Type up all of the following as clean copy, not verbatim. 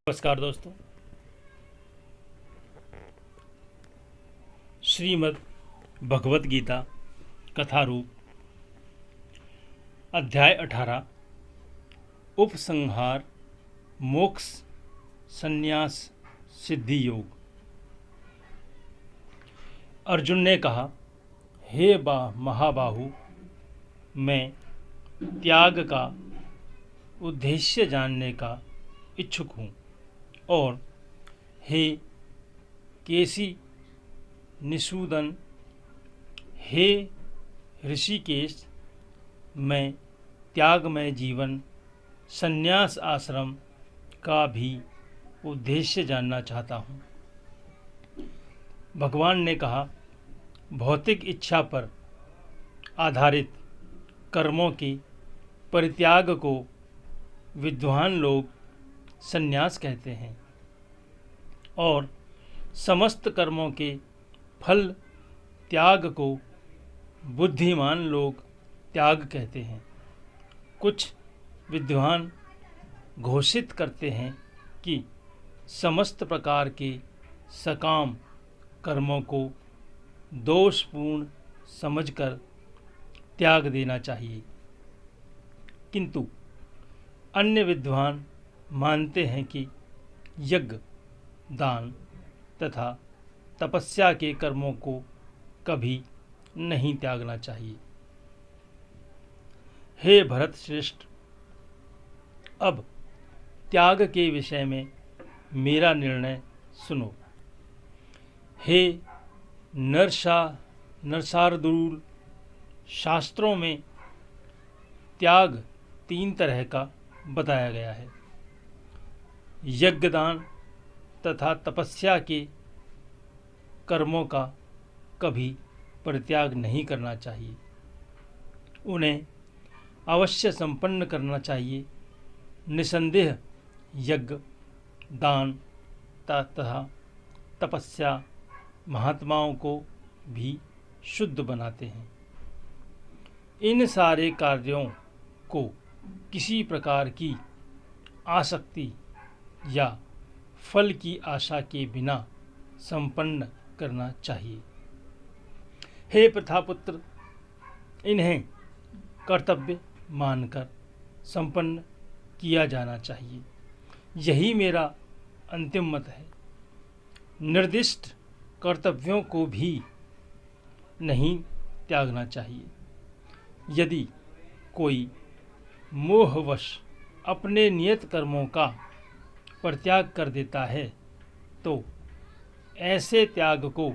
नमस्कार दोस्तों। श्रीमद् भगवत गीता कथा रूप अध्याय 18 उपसंहार मोक्ष संन्यास सिद्धि योग। अर्जुन ने कहा, हे महाबाहु, मैं त्याग का उद्देश्य जानने का इच्छुक हूँ। और हे केसी निषूदन, हे ऋषिकेश, मैं त्यागमय जीवन संन्यास आश्रम का भी उद्देश्य जानना चाहता हूँ। भगवान ने कहा, भौतिक इच्छा पर आधारित कर्मों के परित्याग को विद्वान लोग संन्यास कहते हैं और समस्त कर्मों के फल त्याग को बुद्धिमान लोग त्याग कहते हैं। कुछ विद्वान घोषित करते हैं कि समस्त प्रकार के सकाम कर्मों को दोषपूर्ण समझकर त्याग देना चाहिए, किंतु अन्य विद्वान मानते हैं कि यज्ञ, दान तथा तपस्या के कर्मों को कभी नहीं त्यागना चाहिए। हे भरत श्रेष्ठ, अब त्याग के विषय में मेरा निर्णय सुनो। हे नरशार्दूल, शास्त्रों में त्याग 3 तरह का बताया गया है। यज्ञदान तथा तपस्या के कर्मों का कभी परित्याग नहीं करना चाहिए, उन्हें अवश्य संपन्न करना चाहिए। निसंदेह यज्ञ, दान तथा तपस्या महात्माओं को भी शुद्ध बनाते हैं। इन सारे कार्यों को किसी प्रकार की आसक्ति या फल की आशा के बिना संपन्न करना चाहिए। हे प्रथापुत्र, इन्हें कर्तव्य मानकर संपन्न किया जाना चाहिए। यही मेरा अंतिम मत है। निर्दिष्ट कर्तव्यों को भी नहीं त्यागना चाहिए। यदि कोई मोहवश अपने नियत कर्मों का परित्याग कर देता है तो ऐसे त्याग को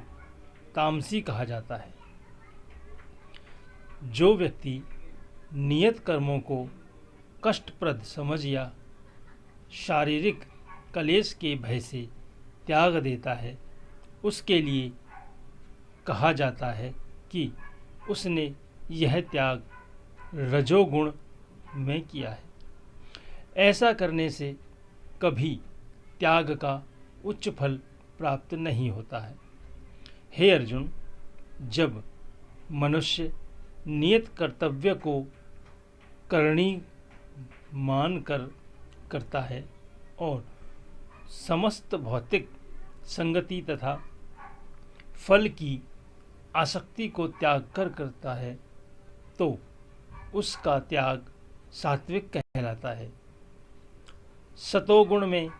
तामसी कहा जाता है। जो व्यक्ति नियत कर्मों को कष्टप्रद समझ या शारीरिक क्लेश के भय से त्याग देता है, उसके लिए कहा जाता है कि उसने यह त्याग रजोगुण में किया है। ऐसा करने से कभी त्याग का उच्च फल प्राप्त नहीं होता है। हे अर्जुन, जब मनुष्य नियत कर्तव्य को करनी मानकर करता है और समस्त भौतिक संगति तथा फल की आसक्ति को त्याग कर करता है, तो उसका त्याग सात्विक कहलाता है। सतोगुण में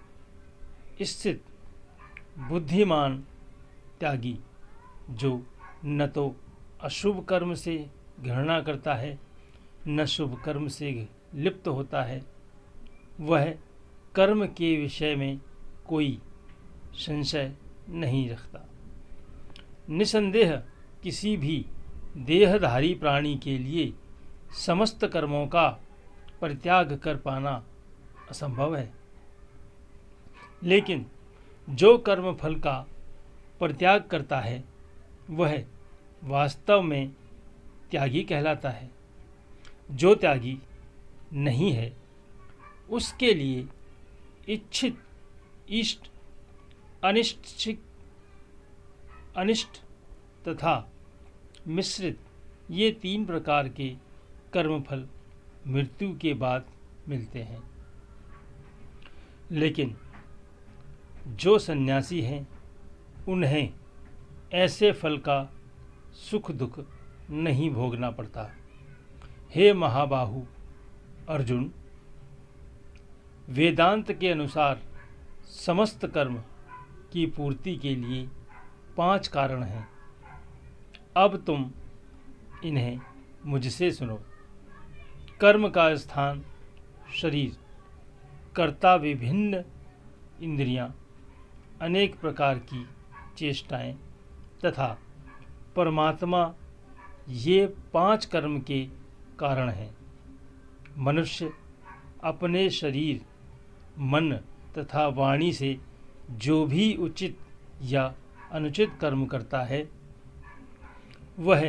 स्थित बुद्धिमान त्यागी, जो न तो अशुभ कर्म से घृणा करता है न शुभ कर्म से लिप्त होता है, वह कर्म के विषय में कोई संशय नहीं रखता। निसंदेह किसी भी देहधारी प्राणी के लिए समस्त कर्मों का परित्याग कर पाना असंभव है, लेकिन जो कर्म फल का परित्याग करता है वह वास्तव में त्यागी कहलाता है। जो त्यागी नहीं है, उसके लिए इच्छित, इष्ट, अनिष्ट तथा मिश्रित ये 3 प्रकार के कर्मफल मृत्यु के बाद मिलते हैं। लेकिन जो सन्यासी हैं उन्हें ऐसे फल का सुख दुख नहीं भोगना पड़ता। हे महाबाहु अर्जुन, वेदांत के अनुसार समस्त कर्म की पूर्ति के लिए 5 कारण हैं। अब तुम इन्हें मुझसे सुनो। कर्म का स्थान शरीर, कर्ता विभिन्न इंद्रियां, अनेक प्रकार की चेष्टाएं तथा परमात्मा, ये 5 कर्म के कारण हैं। मनुष्य अपने शरीर, मन तथा वाणी से जो भी उचित या अनुचित कर्म करता है वह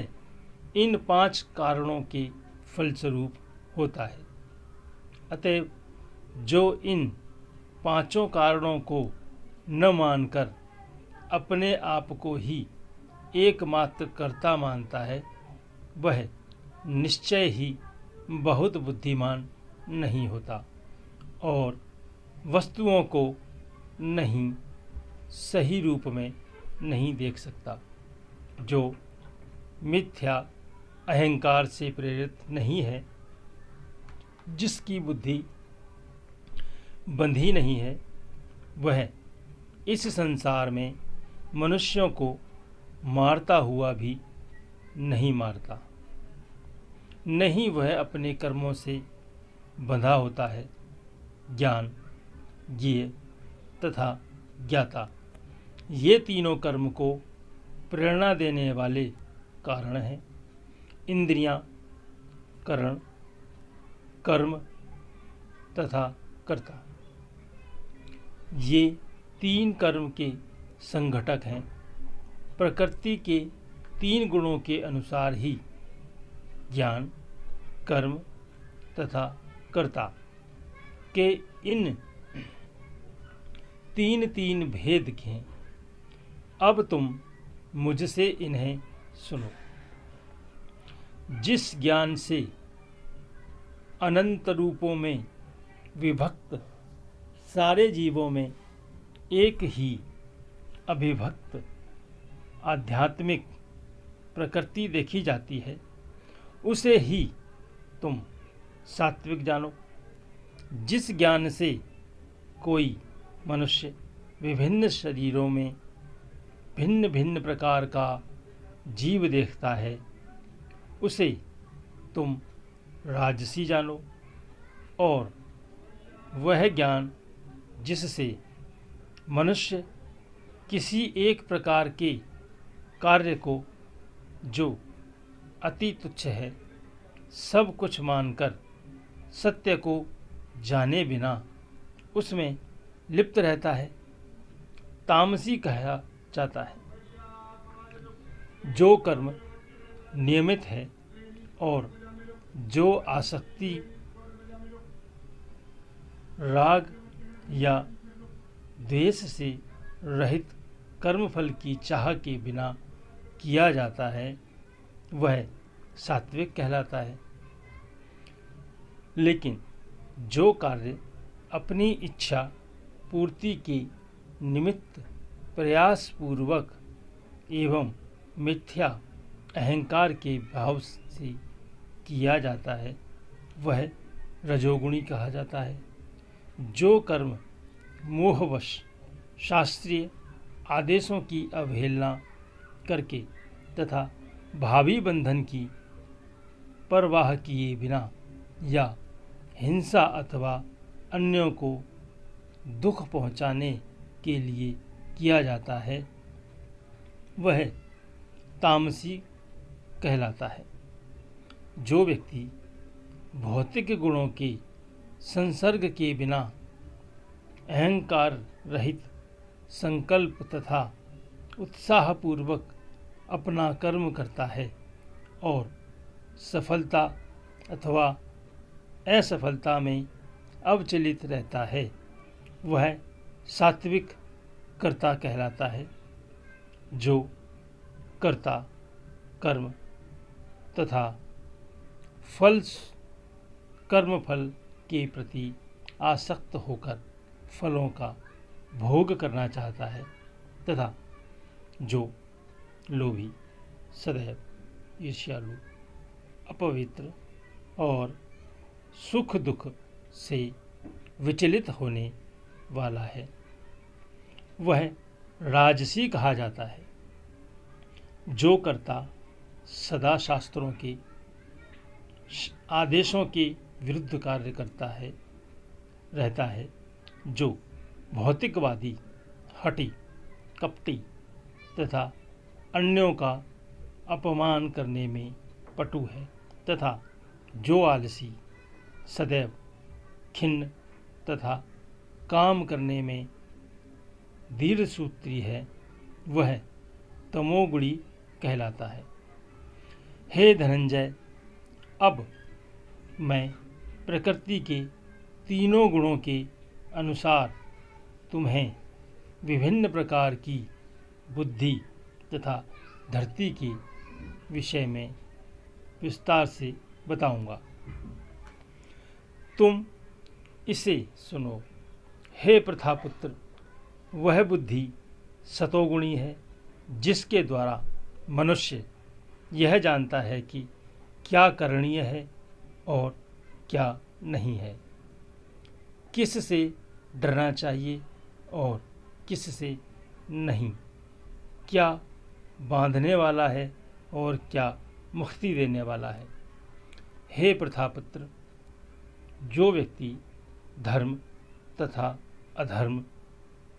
इन 5 कारणों के फलस्वरूप होता है। अतएव जो इन 5 कारणों को न मानकर अपने आप को ही एकमात्र कर्ता मानता है वह निश्चय ही बहुत बुद्धिमान नहीं होता और वस्तुओं को नहीं सही रूप में नहीं देख सकता। जो मिथ्या अहंकार से प्रेरित नहीं है, जिसकी बुद्धि बंधी नहीं है, वह इस संसार में मनुष्यों को मारता हुआ भी नहीं मारता। नहीं वह अपने कर्मों से बंधा होता है। ज्ञान, ज्ञेय तथा ज्ञाता, ये तीनों कर्म को प्रेरणा देने वाले कारण हैं। इंद्रियां, करण, कर्म तथा कर्ता, ये 3 कर्म के संघटक हैं। प्रकृति के 3 गुणों के अनुसार ही ज्ञान, कर्म तथा कर्ता के इन 3 भेद हैं। अब तुम मुझसे इन्हें सुनो। जिस ज्ञान से अनंत रूपों में विभक्त सारे जीवों में एक ही अभिभक्त आध्यात्मिक प्रकृति देखी जाती है, उसे ही तुम सात्विक जानो। जिस ज्ञान से कोई मनुष्य विभिन्न शरीरों में भिन्न भिन्न प्रकार का जीव देखता है, उसे तुम राजसी जानो। और वह ज्ञान जिससे मनुष्य किसी एक प्रकार के कार्य को जो अति तुच्छ है सब कुछ मानकर सत्य को जाने बिना उसमें लिप्त रहता है, तामसी कहा जाता है। जो कर्म नियमित है और जो आसक्ति, राग या द्वेष से रहित कर्मफल की चाह के बिना किया जाता है, वह सात्विक कहलाता है। लेकिन जो कार्य अपनी इच्छा पूर्ति के निमित्त प्रयास पूर्वक एवं मिथ्या अहंकार के भाव से किया जाता है, वह रजोगुणी कहा जाता है। जो कर्म मोहवश शास्त्रीय आदेशों की अवहेलना करके तथा भावी बंधन की परवाह किए बिना या हिंसा अथवा अन्यों को दुख पहुंचाने के लिए किया जाता है, वह तामसी कहलाता है। जो व्यक्ति भौतिक गुणों के संसर्ग के बिना अहंकार रहित संकल्प तथा उत्साहपूर्वक अपना कर्म करता है और सफलता अथवा असफलता में अविचलित रहता है, वह सात्विक कर्ता कहलाता है। जो कर्ता कर्म तथा कर्मफल के प्रति आसक्त होकर फलों का भोग करना चाहता है, तथा जो लोभी, सदैव ईर्ष्यालु, अपवित्र और सुख दुख से विचलित होने वाला है, वह राजसी कहा जाता है। जो कर्ता सदा शास्त्रों के आदेशों के विरुद्ध कार्य करता है रहता है, जो भौतिकवादी, हठी, कपटी तथा अन्यों का अपमान करने में पटु है, तथा जो आलसी, सदैव खिन्न तथा काम करने में दीर्घसूत्री है, वह तमोगुणी कहलाता है। हे धनंजय, अब मैं प्रकृति के तीनों गुणों के अनुसार तुम्हें विभिन्न प्रकार की बुद्धि तथा धरती के विषय में विस्तार से बताऊंगा। तुम इसे सुनो। हे प्रथापुत्र, वह बुद्धि सतोगुणी है, जिसके द्वारा मनुष्य यह जानता है कि क्या करणीय है और क्या नहीं है, किस से डरना चाहिए और किस से नहीं, क्या बांधने वाला है और क्या मुक्ति देने वाला है। हे प्रथापुत्र, जो व्यक्ति धर्म तथा अधर्म,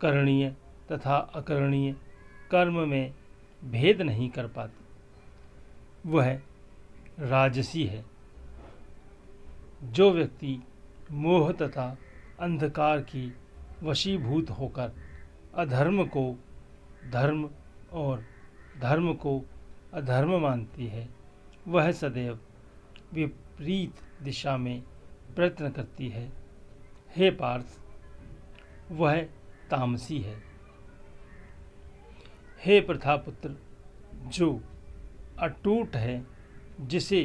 करणीय तथा अकरणीय कर्म में भेद नहीं कर पाते, वह राजसी है। जो व्यक्ति मोह तथा अंधकार की वशीभूत होकर अधर्म को धर्म और धर्म को अधर्म मानती है, वह सदैव विपरीत दिशा में प्रयत्न करती है। हे पार्थ, वह तामसी है। हे प्रथापुत्र, जो अटूट है, जिसे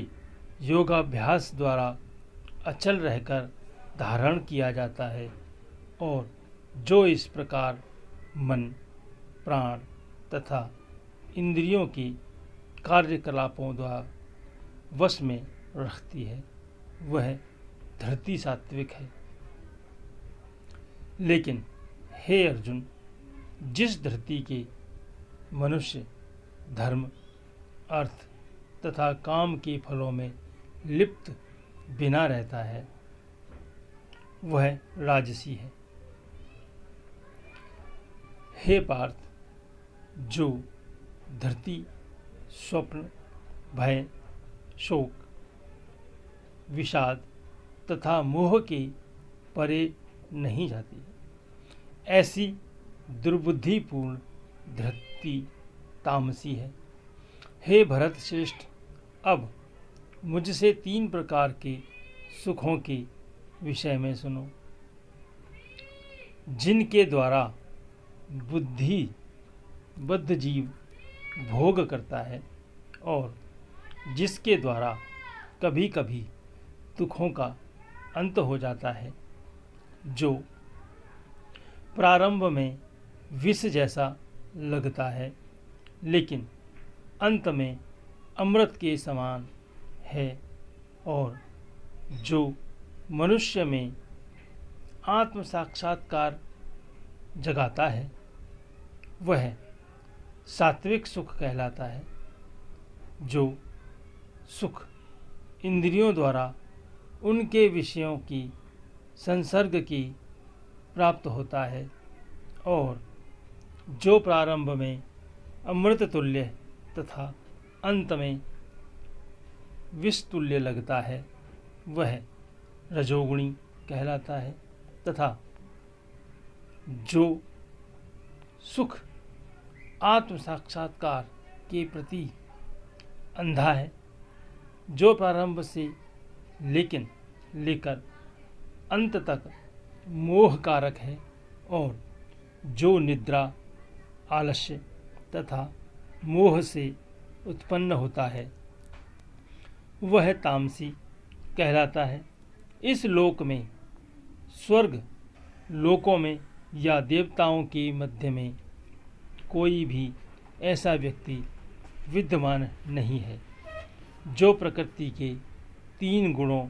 योगाभ्यास द्वारा अचल रहकर धारण किया जाता है, और जो इस प्रकार मन, प्राण तथा इंद्रियों की कार्यकलापों द्वारा वश में रखती है, वह धरती सात्विक है। लेकिन हे अर्जुन, जिस धरती के मनुष्य धर्म, अर्थ तथा काम के फलों में लिप्त बिना रहता है, वह राजसी है। हे पार्थ, जो धरती स्वप्न, भय, शोक, विषाद तथा मोह के परे नहीं जाती है, ऐसी दुर्बुद्धिपूर्ण धरती तामसी है। हे भरत श्रेष्ठ, अब मुझसे 3 प्रकार के सुखों के विषय में सुनो, जिनके द्वारा बुद्ध जीव भोग करता है और जिसके द्वारा कभी कभी दुखों का अंत हो जाता है, जो प्रारंभ में विष जैसा लगता है, लेकिन अंत में अमृत के समान है, और जो मनुष्य में आत्म साक्षात्कार जगाता है, वह सात्विक सुख कहलाता है। जो सुख इंद्रियों द्वारा उनके विषयों की संसर्ग की प्राप्त होता है, और जो प्रारंभ में अमृत तुल्य तथा अंत में विष तुल्य लगता है, वह रजोगुणी कहलाता है। तथा जो सुख आत्म साक्षात्कार के प्रति अंधा है, जो प्रारंभ से लेकर अंत तक मोह कारक है, और जो निद्रा, आलस्य तथा मोह से उत्पन्न होता है, वह तामसी कहलाता है। इस लोक में, स्वर्ग लोकों में या देवताओं के मध्य में कोई भी ऐसा व्यक्ति विद्यमान नहीं है जो प्रकृति के 3 गुणों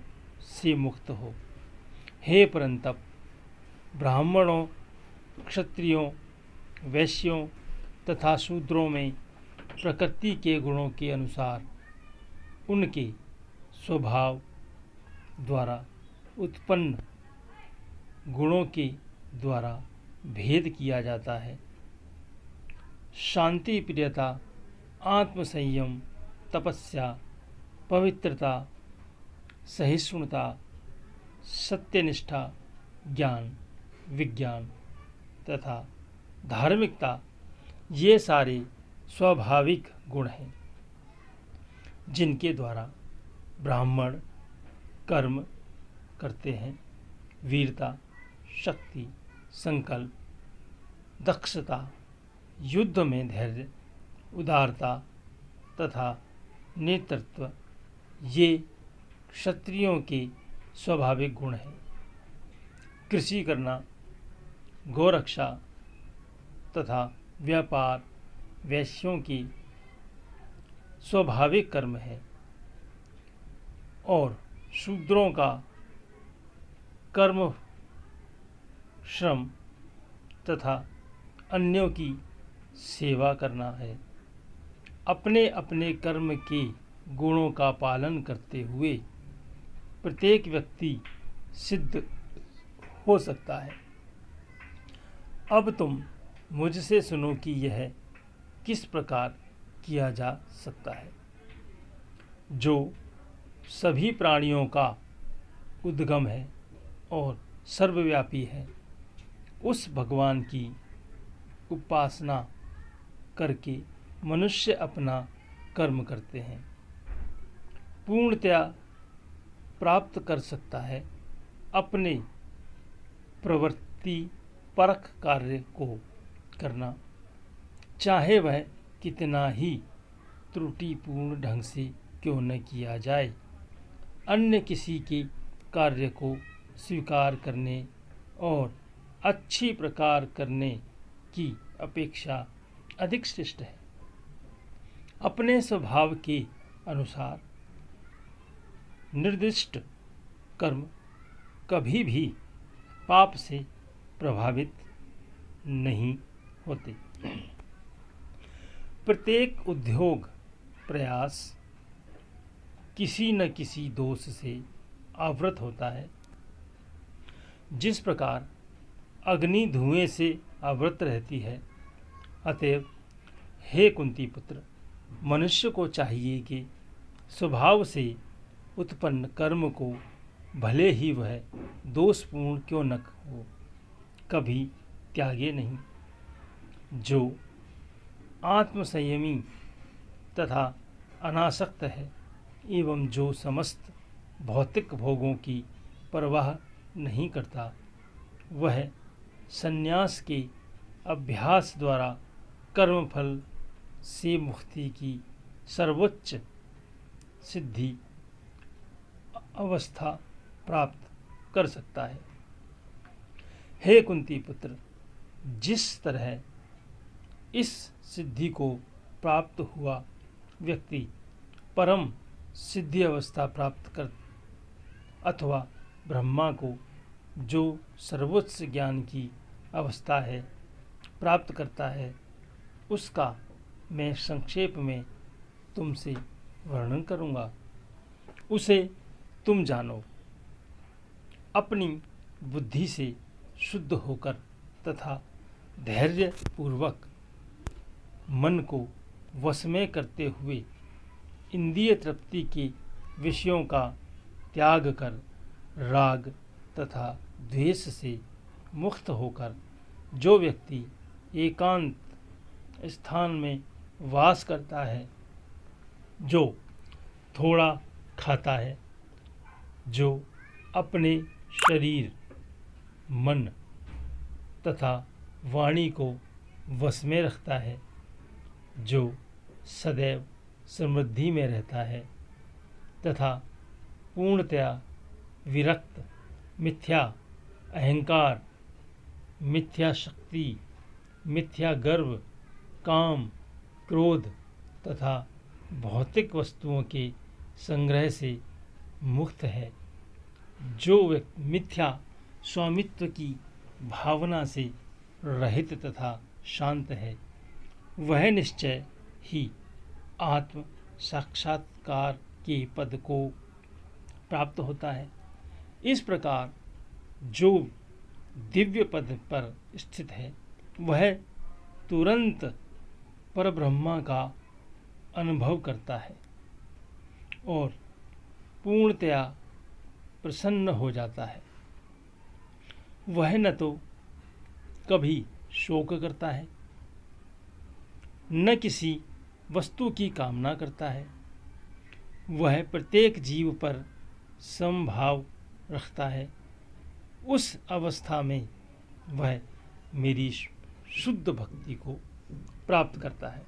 से मुक्त हो। हे परंतप, ब्राह्मणों, क्षत्रियों, वैश्यों तथा शूद्रों में प्रकृति के गुणों के अनुसार उनके स्वभाव द्वारा उत्पन्न गुणों के द्वारा भेद किया जाता है। शांति प्रियता, आत्मसंयम, तपस्या, पवित्रता, सहिष्णुता, सत्यनिष्ठा, ज्ञान, विज्ञान तथा धार्मिकता, ये सारे स्वाभाविक गुण हैं जिनके द्वारा ब्राह्मण कर्म करते हैं। वीरता, शक्ति, संकल्प, दक्षता, युद्ध में धैर्य, उदारता तथा नेतृत्व, ये क्षत्रियों के स्वाभाविक गुण हैं। कृषि करना, गौरक्षा तथा व्यापार वैश्यों की स्वाभाविक कर्म है और शूद्रों का कर्म श्रम तथा अन्यों की सेवा करना है। अपने अपने कर्म के गुणों का पालन करते हुए प्रत्येक व्यक्ति सिद्ध हो सकता है। अब तुम मुझसे सुनो कि यह किस प्रकार किया जा सकता है। जो सभी प्राणियों का उद्गम है और सर्वव्यापी है, उस भगवान की उपासना करके मनुष्य अपना कर्म करते हैं, पूर्णतया प्राप्त कर सकता है। अपने प्रवृत्ति परख कार्य को करना, चाहे वह कितना ही त्रुटिपूर्ण ढंग से क्यों न किया जाए, अन्य किसी के कार्य को स्वीकार करने और अच्छी प्रकार करने की अपेक्षा अधिक श्रेष्ठ है। अपने स्वभाव के अनुसार निर्दिष्ट कर्म कभी भी पाप से प्रभावित नहीं होते। प्रत्येक उद्योग प्रयास किसी न किसी दोष से आवृत होता है। जिस प्रकार अग्नि धुएं से आवृत रहती है, अतएव हे कुंती पुत्र, मनुष्य को चाहिए कि स्वभाव से उत्पन्न कर्म को भले ही वह दोषपूर्ण क्यों न हो, कभी त्यागे नहीं। जो आत्मसंयमी तथा अनासक्त है एवं जो समस्त भौतिक भोगों की परवाह नहीं करता, वह संन्यास के अभ्यास द्वारा कर्मफल से मुक्ति की सर्वोच्च सिद्धि अवस्था प्राप्त कर सकता है। हे कुंती पुत्र, जिस तरह इस सिद्धि को प्राप्त हुआ व्यक्ति परम सिद्धि अवस्था प्राप्त कर अथवा ब्रह्मा को, जो सर्वोच्च ज्ञान की अवस्था है, प्राप्त करता है, उसका मैं संक्षेप में तुमसे वर्णन करूँगा। उसे तुम जानो। अपनी बुद्धि से शुद्ध होकर तथा धैर्य पूर्वक मन को वश में करते हुए इंद्रिय तृप्ति के विषयों का त्याग कर राग तथा द्वेष से मुक्त होकर जो व्यक्ति एकांत स्थान में वास करता है, जो थोड़ा खाता है, जो अपने शरीर, मन तथा वाणी को वश में रखता है, जो सदैव समृद्धि में रहता है तथा पूर्णतया विरक्त, मिथ्या अहंकार मिथ्या शक्ति, मिथ्या गर्व, काम, क्रोध तथा भौतिक वस्तुओं के संग्रह से मुक्त है। जो व्यक्ति मिथ्या स्वामित्व की भावना से रहित तथा शांत है, वह निश्चय ही आत्म साक्षात्कार के पद को प्राप्त होता है। इस प्रकार जो दिव्य पद पर स्थित है, वह तुरंत परब्रह्मा का अनुभव करता है और पूर्णतया प्रसन्न हो जाता है। वह न तो कभी शोक करता है, न किसी वस्तु की कामना करता है। वह प्रत्येक जीव पर समभाव रखता है। उस अवस्था में वह मेरी शुद्ध भक्ति को प्राप्त करता है।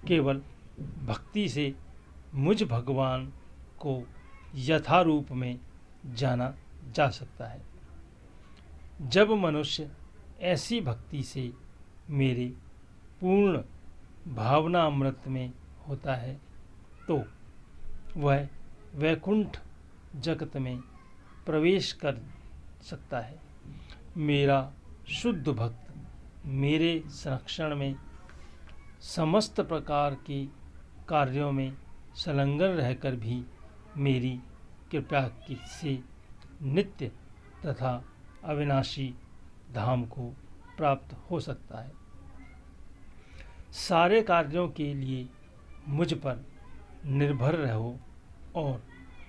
केवल भक्ति से मुझ भगवान को यथारूप में जाना जा सकता है। जब मनुष्य ऐसी भक्ति से मेरे पूर्ण भावना अमृत में होता है, तो वह वैकुंठ जगत में प्रवेश कर सकता है। मेरा शुद्ध भक्त मेरे संरक्षण में समस्त प्रकार के कार्यों में संलग्न रहकर भी मेरी कृपा से नित्य तथा अविनाशी धाम को प्राप्त हो सकता है। सारे कार्यों के लिए मुझ पर निर्भर रहो और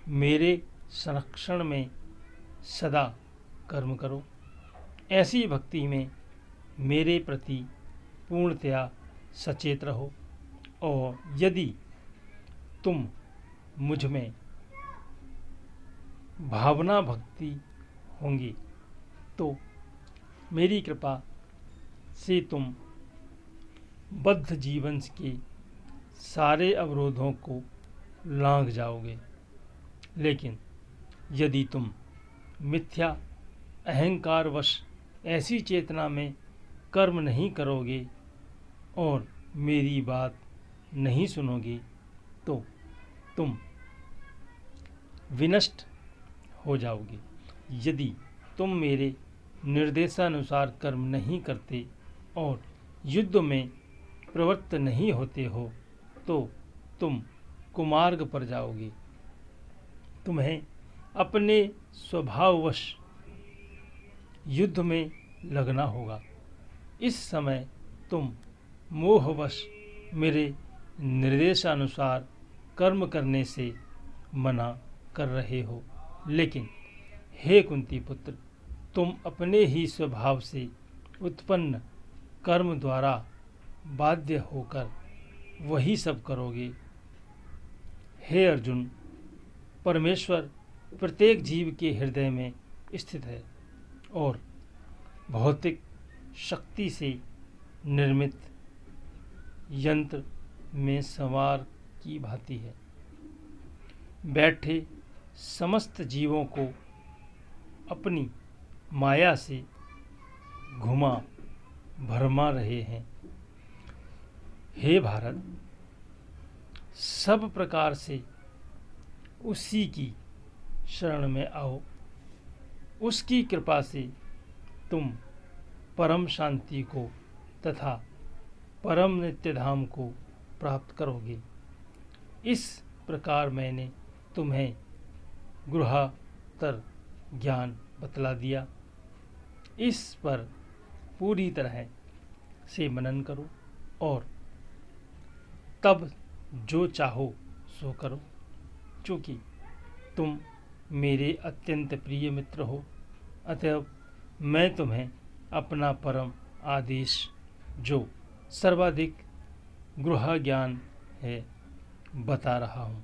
मेरे संरक्षण में सदा कर्म करो। ऐसी भक्ति में मेरे प्रति पूर्णतया सचेत रहो, और यदि तुम मुझ में भावना भक्ति होंगी तो मेरी कृपा से तुम बद्ध जीवन के सारे अवरोधों को लांघ जाओगे। लेकिन यदि तुम मिथ्या अहंकारवश ऐसी चेतना में कर्म नहीं करोगे और मेरी बात नहीं सुनोगे, तो तुम विनष्ट हो जाओगे। यदि तुम मेरे निर्देशानुसार कर्म नहीं करते और युद्ध में प्रवृत्त नहीं होते हो, तो तुम कुमार्ग पर जाओगे। तुम्हें अपने स्वभाववश युद्ध में लगना होगा। इस समय तुम मोहवश मेरे निर्देशानुसार कर्म करने से मना कर रहे हो। लेकिन हे कुंती पुत्र, तुम अपने ही स्वभाव से उत्पन्न कर्म द्वारा बाध्य होकर वही सब करोगे। हे अर्जुन, परमेश्वर प्रत्येक जीव के हृदय में स्थित है और भौतिक शक्ति से निर्मित यंत्र में सवार की भांति है। बैठे समस्त जीवों को अपनी माया से घुमा भरमा रहे हैं। हे भारत, सब प्रकार से उसी की शरण में आओ। उसकी कृपा से तुम परम शांति को तथा परम नित्य धाम को प्राप्त करोगे। इस प्रकार मैंने तुम्हें गृहातर ज्ञान बतला दिया। इस पर पूरी तरह से मनन करो और तब जो चाहो सो करो। चूँकि तुम मेरे अत्यंत प्रिय मित्र हो, अतएव मैं तुम्हें अपना परम आदेश, जो सर्वाधिक गृह ज्ञान है, बता रहा हूँ।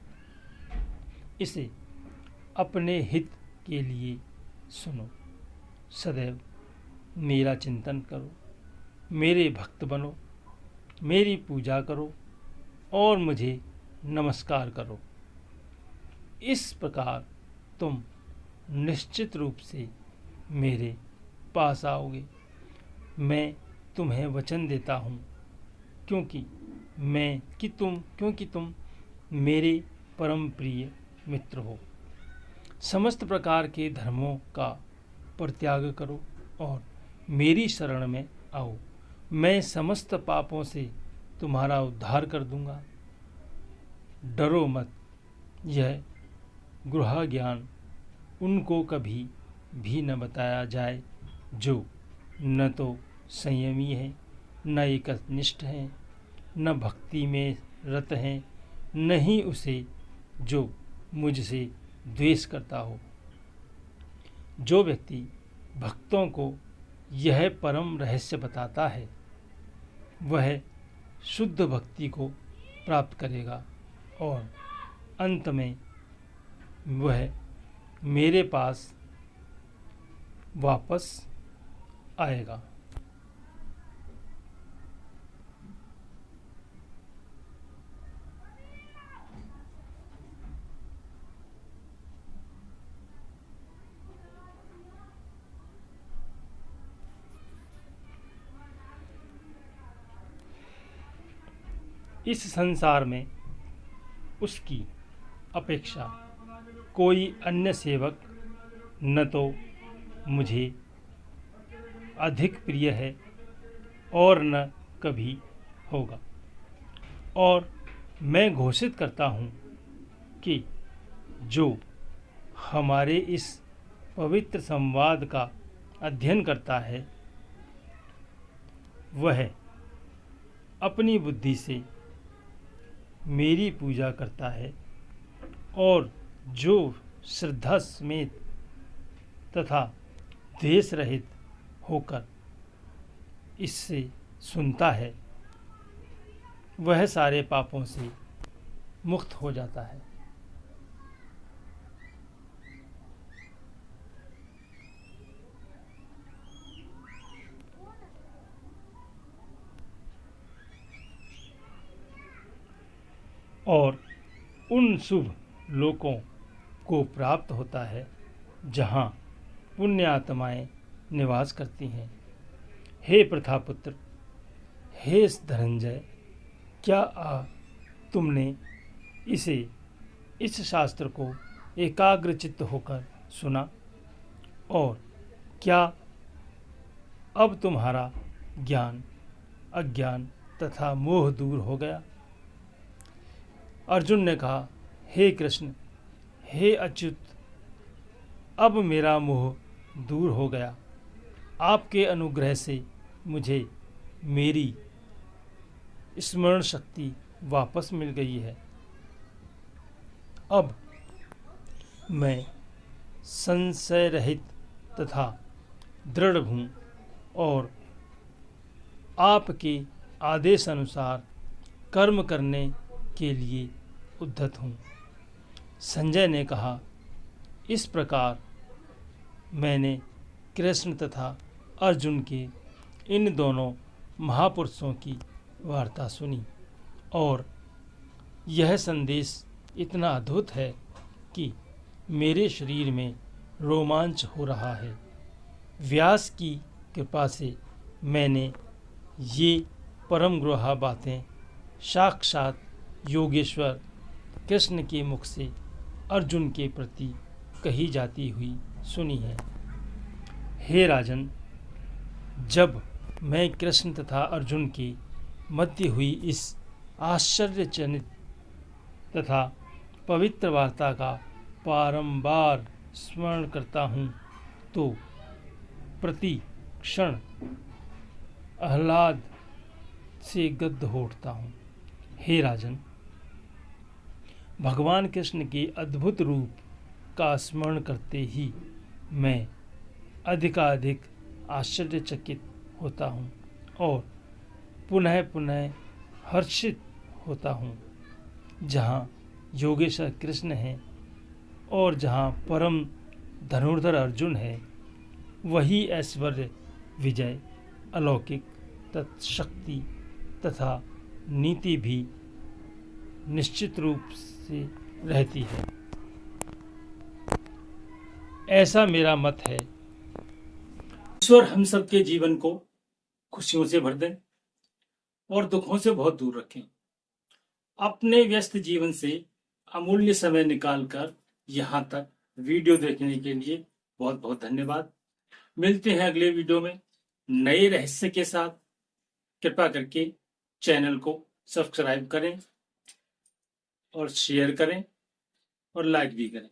इसे अपने हित के लिए सुनो। सदैव मेरा चिंतन करो, मेरे भक्त बनो, मेरी पूजा करो और मुझे नमस्कार करो। इस प्रकार तुम निश्चित रूप से मेरे पास आओगे। मैं तुम्हें वचन देता हूँ, क्योंकि तुम मेरे परम प्रिय मित्र हो। समस्त प्रकार के धर्मों का परित्याग करो और मेरी शरण में आओ। मैं समस्त पापों से तुम्हारा उद्धार कर दूंगा। डरो मत। यह गूढ़ ज्ञान उनको कभी भी न बताया जाए जो न तो संयमी है, न एकनिष्ठ है, न भक्ति में रत हैं, न ही उसे जो मुझसे द्वेष करता हो। जो व्यक्ति भक्तों को यह परम रहस्य बताता है वह शुद्ध भक्ति को प्राप्त करेगा और अंत में वह मेरे पास वापस आएगा। इस संसार में उसकी अपेक्षा कोई अन्य सेवक न तो मुझे अधिक प्रिय है और न कभी होगा। और मैं घोषित करता हूँ कि जो हमारे इस पवित्र संवाद का अध्ययन करता है वह अपनी बुद्धि से मेरी पूजा करता है और जो श्रद्धा समेत तथा द्वेष रहित होकर इससे सुनता है वह सारे पापों से मुक्त हो जाता है। और उन शुभ लोकों को प्राप्त होता है जहाँ पुण्य आत्माएं निवास करती हैं। हे प्रथापुत्र, हे धनंजय, क्या तुमने इस शास्त्र को एकाग्रचित्त होकर सुना और क्या अब तुम्हारा ज्ञान, अज्ञान तथा मोह दूर हो गया? अर्जुन ने कहा, हे कृष्ण, हे अच्युत, अब मेरा मोह दूर हो गया। आपके अनुग्रह से मुझे मेरी स्मरण शक्ति वापस मिल गई है। अब मैं संशय रहित तथा दृढ़ हूँ और आपके आदेश अनुसार कर्म करने के लिए उद्धत हूँ। संजय ने कहा, इस प्रकार मैंने कृष्ण तथा अर्जुन के इन दोनों महापुरुषों की वार्ता सुनी और यह संदेश इतना अद्भुत है कि मेरे शरीर में रोमांच हो रहा है। व्यास की कृपा से मैंने ये परम गूढ़ बातें साक्षात योगेश्वर कृष्ण के मुख से अर्जुन के प्रति कही जाती हुई सुनी है। हे राजन, जब मैं कृष्ण तथा अर्जुन के मध्य हुई इस आश्चर्यजनित तथा पवित्र वार्ता का बारंबार स्मरण करता हूँ तो प्रति क्षण आह्लाद से गद्द हो उठता हूँ। हे राजन, भगवान कृष्ण के अद्भुत रूप का स्मरण करते ही मैं अधिकाधिक आश्चर्यचकित होता हूँ और पुनः पुनः हर्षित होता हूँ। जहाँ योगेश्वर कृष्ण है और जहाँ परम धनुर्धर अर्जुन है, वही ऐश्वर्य, विजय, अलौकिक शक्ति तथा नीति भी निश्चित रूप से रहती है। ऐसा मेरा मत है। ईश्वर हम सबके जीवन को खुशियों से भर दें और दुखों से बहुत दूर रखें। अपने व्यस्त जीवन से अमूल्य समय निकालकर यहाँ तक वीडियो देखने के लिए बहुत बहुत धन्यवाद। मिलते हैं अगले वीडियो में नए रहस्य के साथ। कृपया करके चैनल को सब्सक्राइब करें और शेयर करें और लाइक भी करें।